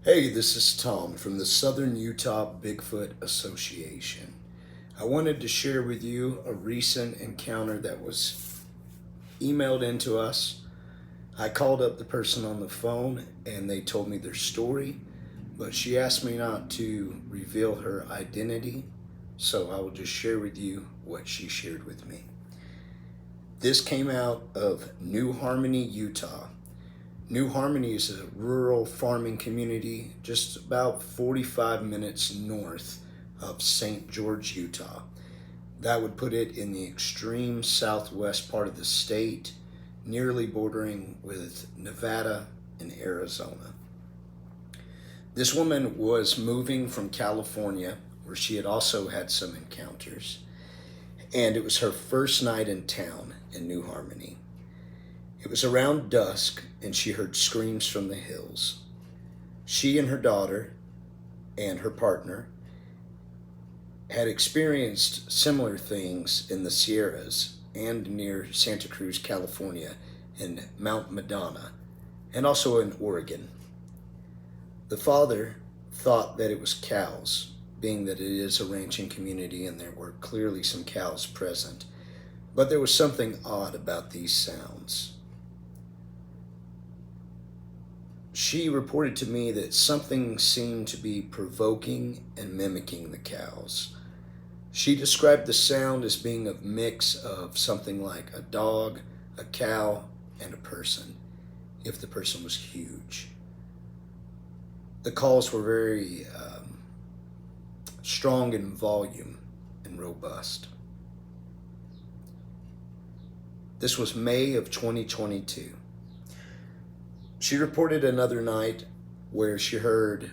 Hey, this is Tom from the Southern Utah Bigfoot Association. I wanted to share with you a recent encounter that was emailed into us. I called up the person on the phone and they told me their story, but she asked me not to reveal her identity, so I will just share with you what she shared with me. This came out of New Harmony, Utah. New Harmony is a rural farming community just about 45 minutes north of St. George, Utah. That would put it in the extreme southwest part of the state, nearly bordering with Nevada and Arizona. This woman was moving from California, where she had also had some encounters, and it was her first night in town in New Harmony. It was around dusk, and she heard screams from the hills. She and her daughter and her partner had experienced similar things in the Sierras and near Santa Cruz, California, and Mount Madonna, and also in Oregon. The father thought that it was cows, being that it is a ranching community and there were clearly some cows present, but there was something odd about these sounds. She reported to me that something seemed to be provoking and mimicking the cows. She described the sound as being a mix of something like a dog, a cow, and a person, if the person was huge. The calls were very strong in volume and robust. This was May of 2022. She reported another night where she heard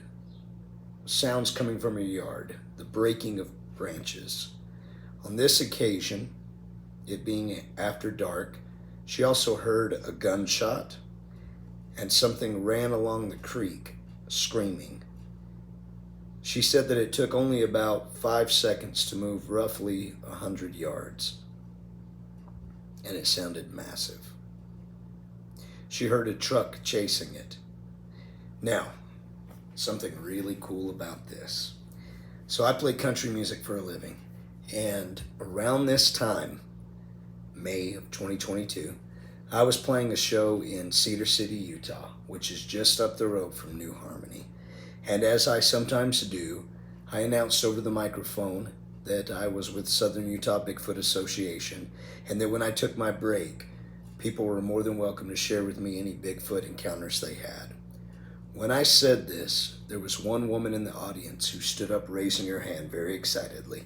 sounds coming from her yard, the breaking of branches. On this occasion, it being after dark, she also heard a gunshot and something ran along the creek, screaming. She said that it took only about 5 seconds to move roughly 100 yards, and it sounded massive. She heard a truck chasing it. Now, something really cool about this. So I play country music for a living, and around this time, May of 2022, I was playing a show in Cedar City, Utah, which is just up the road from New Harmony. And as I sometimes do, I announced over the microphone that I was with Southern Utah Bigfoot Association, and that when I took my break, people were more than welcome to share with me any Bigfoot encounters they had. When I said this, there was one woman in the audience who stood up raising her hand very excitedly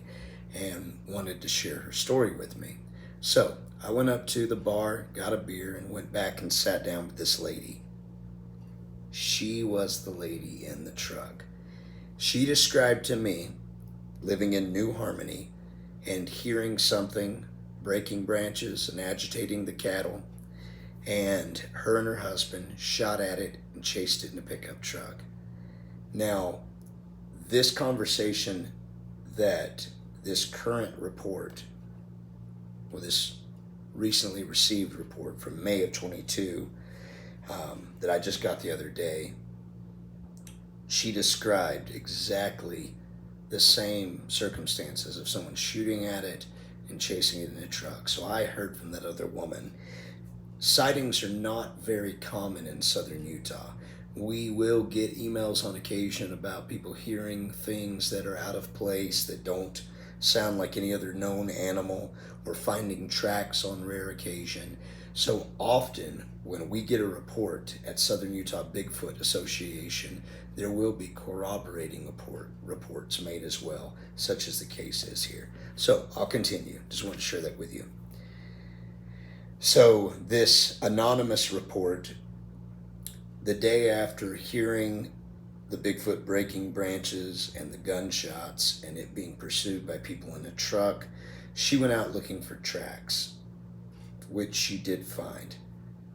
and wanted to share her story with me. So I went up to the bar, got a beer, and went back and sat down with this lady. She was the lady in the truck. She described to me living in New Harmony and hearing something breaking branches and agitating the cattle, and her and her husband shot at it and chased it in a pickup truck. Now, this conversation that this current report, or this recently received report from May of 22, that I just got the other day, she described exactly the same circumstances of someone shooting at it and chasing it in a truck. So I heard from that other woman. Sightings are not very common in southern Utah. We will get emails on occasion about people hearing things that are out of place, that don't sound like any other known animal, or finding tracks on rare occasion. So often when we get a report at Southern Utah Bigfoot Association, there will be corroborating reports made as well, such as the case is here. So I'll continue. Just want to share that with you. So this anonymous report, the day after hearing the Bigfoot breaking branches and the gunshots and it being pursued by people in a truck, she went out looking for tracks, which she did find.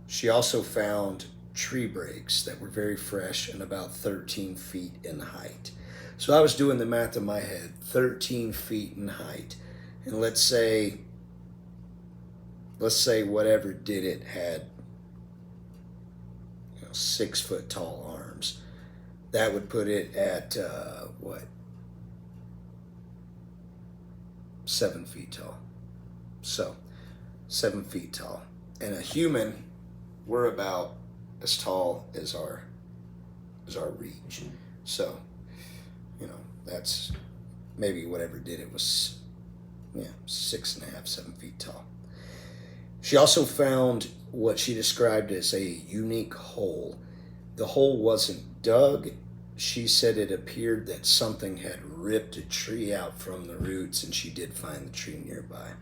She also found tree breaks that were very fresh and about 13 feet in height. So I was doing the math in my head, 13 feet in height. And let's say whatever did it had 6 foot tall arms. That would put it at, 7 feet tall. So, 7 feet tall. And a human, we're about as tall as our reach. So, that's maybe whatever did it was, 6.5, 7 feet tall. She also found what she described as a unique hole. The hole wasn't dug. She said it appeared that something had ripped a tree out from the roots, and she did find the tree nearby.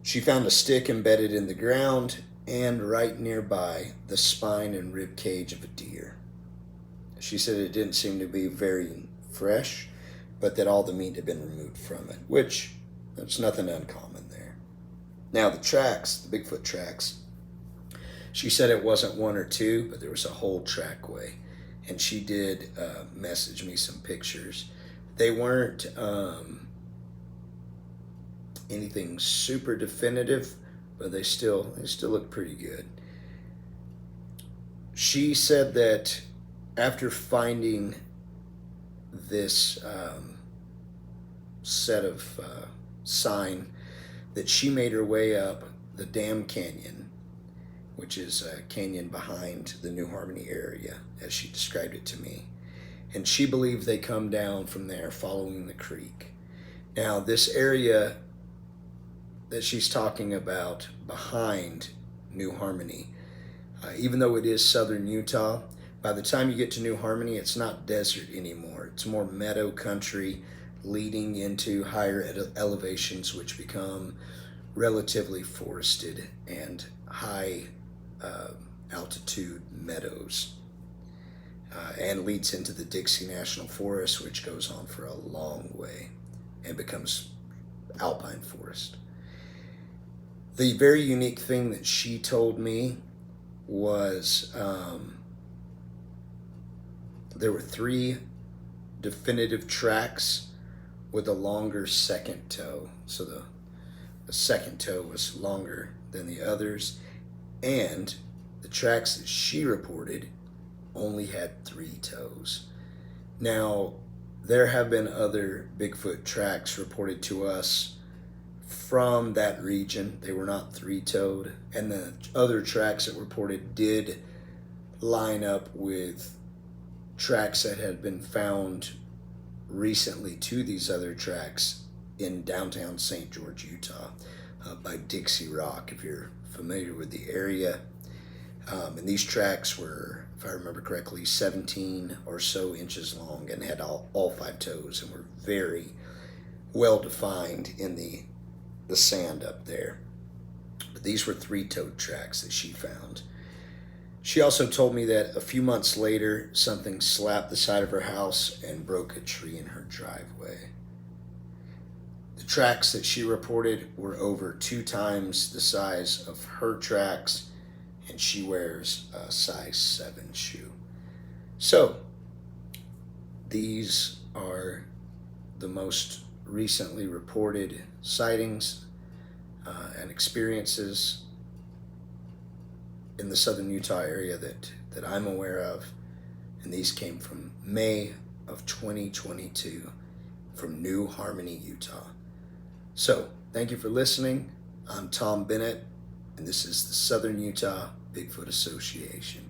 She found a stick embedded in the ground, and right nearby, the spine and rib cage of a deer. She said it didn't seem to be very fresh, but that all the meat had been removed from it, which there's nothing uncommon there. Now the tracks, the Bigfoot tracks, she said it wasn't one or two, but there was a whole trackway. And she did message me some pictures. They weren't anything super definitive, but they still look pretty good. She said that after finding this set of sign, that she made her way up the Dam Canyon, which is a canyon behind the New Harmony area, as she described it to me. And she believed they come down from there following the creek. Now, this area that she's talking about behind New Harmony, even though it is southern Utah, by the time you get to New Harmony, it's not desert anymore. It's more meadow country leading into higher elevations, which become relatively forested and high altitude meadows, and leads into the Dixie National Forest, which goes on for a long way and becomes alpine forest. The very unique thing that she told me was there were 3 definitive tracks with a longer second toe. So the second toe was longer than the others, and the tracks that she reported only had 3 toes. Now, there have been other Bigfoot tracks reported to us from that region. They were not 3-toed, and the other tracks that were reported did line up with tracks that had been found recently to these other tracks in downtown St. George, Utah, by Dixie Rock, if you're familiar with the area. And these tracks were, if I remember correctly, 17 or so inches long and had all 5 toes and were very well defined in the sand up there. But these were 3-toed tracks that she found. She also told me that a few months later, something slapped the side of her house and broke a tree in her driveway. The tracks that she reported were over 2 times the size of her tracks, and she wears a size 7 shoe. So, these are the most recently reported sightings and experiences in the southern Utah area that I'm aware of. And these came from May of 2022 from New Harmony, Utah. So, thank you for listening. I'm Tom Bennett, and this is the Southern Utah Bigfoot Association.